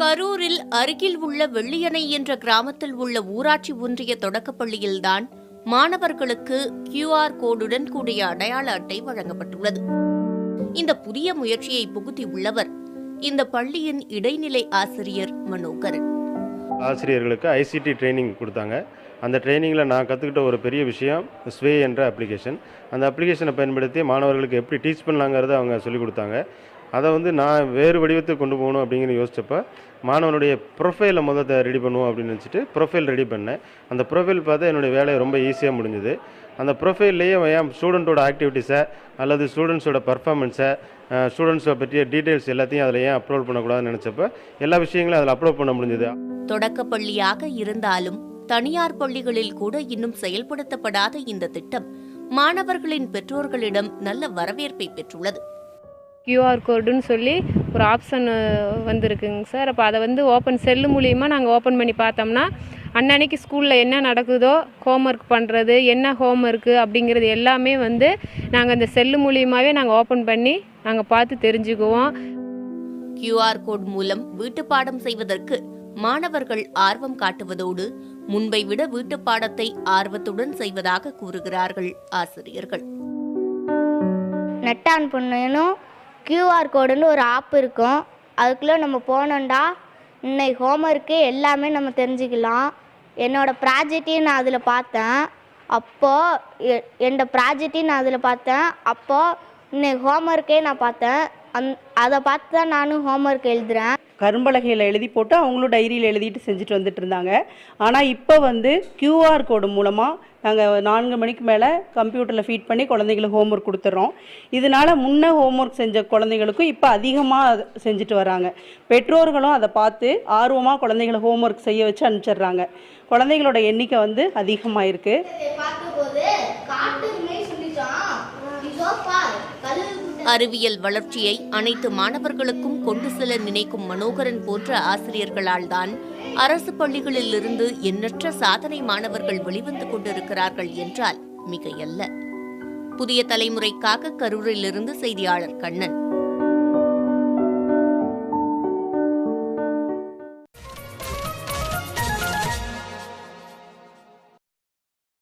கரூரில் அருகில் உள்ள வெள்ளியணை என்ற கிராமத்தில் உள்ள ஊராட்சி ஒன்றிய தொடக்கப்பள்ளியில்தான் மாணவர்களுக்கு QR கோடுடன் கூடிய அடையாள அட்டை வழங்கப்பட்டுள்ளது. இந்த புதிய முயற்சியை புகுத்தியுள்ளவர் இந்த பள்ளியின் இடைநிலை ஆசிரியர் மனோகரன். ஆசிரியர்களுக்கு ICT ட்ரைனிங் கொடுத்தாங்க. அந்த ட்ரைனிங்கில் நான் கற்றுக்கிட்ட ஒரு பெரிய விஷயம் ஸ்வே என்ற அப்ளிகேஷன். அந்த அப்ளிகேஷனை பயன்படுத்தி மாணவர்களுக்கு எப்படி டீச் பண்ணலாங்கிறத அவங்க சொல்லிக் கொடுத்தாங்க. அதை நான் வேறு வடிவத்துக்கு கொண்டு போகணும் அப்படிங்கிற யோசிச்சப்போ மாணவனுடைய ப்ரொஃபைலை முதல்ல ரெடி பண்ணுவோம் அப்படின்னு நினச்சிட்டு ப்ரொஃபைல் ரெடி பண்ணேன். அந்த ப்ரொஃபைல் பார்த்தா என்னுடைய வேலை ரொம்ப ஈஸியாக முடிஞ்சுது. அந்த ப்ரொஃபைல்லையே என் ஸ்டூடெண்ட்டோட ஆக்டிவிட்டீஸை அல்லது ஸ்டூடெண்ட்ஸோட பர்ஃபார்மன்ஸை ஸ்டூடெண்ட்ஸை பற்றிய டீட்டெயில்ஸ் எல்லாத்தையும் அதில் ஏன் அப்லோட் பண்ணக்கூடாதுன்னு நினச்சப்போ எல்லா விஷயங்களும் அதில் அப்லோட் பண்ண முடிஞ்சுது. தொடக்கப்பள்ளியாக இருந்தாலும் தனியார் பள்ளிகளில் கூட இன்னும் செயல்படுத்தப்படாத இந்த திட்டம் மாணவர்களின் பெற்றோர்களிடம் நல்ல வரவேற்பை பெற்றுள்ளது. QR கோடுன்னு சொல்லி ஒரு ஆப்ஷன் வந்திருக்குங்க சார். அப்போ அதை ஓப்பன் செல்லு மூலியமாக நாங்கள் ஓப்பன் பண்ணி பார்த்தோம்னா அன்னன்னைக்கு ஸ்கூலில் என்ன நடக்குதோ ஹோம்ஒர்க் பண்ணுறது, என்ன ஹோம்ஒர்க்கு அப்படிங்கிறது எல்லாமே நாங்கள் அந்த செல்லு மூலியமாகவே நாங்கள் ஓப்பன் பண்ணி நாங்கள் பார்த்து தெரிஞ்சுக்குவோம். QR கோட் மூலம் வீட்டு பாடம் செய்வதற்கு மாணவர்கள் ஆர்வம் காட்டுவதோடு முன்பை விட வீட்டு பாடத்தை ஆர்வத்துடன் செய்வதாக கூறுகிறார்கள் ஆசிரியர்கள். நெட் ஆன் பண்ணணும், QR கோடுன்னு ஒரு ஆப் இருக்கும். அதுக்குள்ளே நம்ம போனோம்டா இன்னைக்கு ஹோம்ஒர்க்கு எல்லாமே நம்ம தெரிஞ்சுக்கலாம். என்னோடய ப்ராஜெக்டையும் நான் அதில் பார்த்தேன். அப்போது இன்னைக்கு ஹோம்ஒர்க்கே நான் பார்த்தேன். அதை பார்த்து தான் நானும் ஹோம்ஒர்க் எழுதுகிறேன். கரும்பலகையில் எழுதி போட்டு அவங்களும் டைரியில் எழுதிட்டு செஞ்சுட்டு வந்துட்டு இருந்தாங்க. ஆனால் இப்போ QR கோடு மூலமாக நாங்கள் 4 மணிக்கு மேலே கம்ப்யூட்டரில் ஃபீட் பண்ணி குழந்தைங்களுக்கு ஹோம்ஒர்க் கொடுத்துட்றோம். இதனால் முன்ன ஹோம்ஒர்க் செஞ்ச குழந்தைங்களுக்கும் இப்போ அதிகமாக செஞ்சுட்டு வராங்க. பெற்றோர்களும் அதை பார்த்து ஆர்வமாக குழந்தைகளை ஹோம்ஒர்க் செய்ய வச்சு அனுப்பிச்சிடுறாங்க. குழந்தைகளோட எண்ணிக்கை அதிகமாக இருக்குது. அறிவியல் வளர்ச்சியை அனைத்து மாணவர்களுக்கும் கொண்டு செல்ல நினைக்கும் மனோகரன் போன்ற ஆசிரியர்களால் தான் அரசு பள்ளிகளில் இருந்து எண்ணற்ற சாதனை மாணவர்கள் வெளிவந்து கொண்டிருக்கிறார்கள் என்றால் மிகையல்ல. புதிய தலைமுறைக்காக கரூரிலிருந்து செய்தியாளர் கண்ணன்.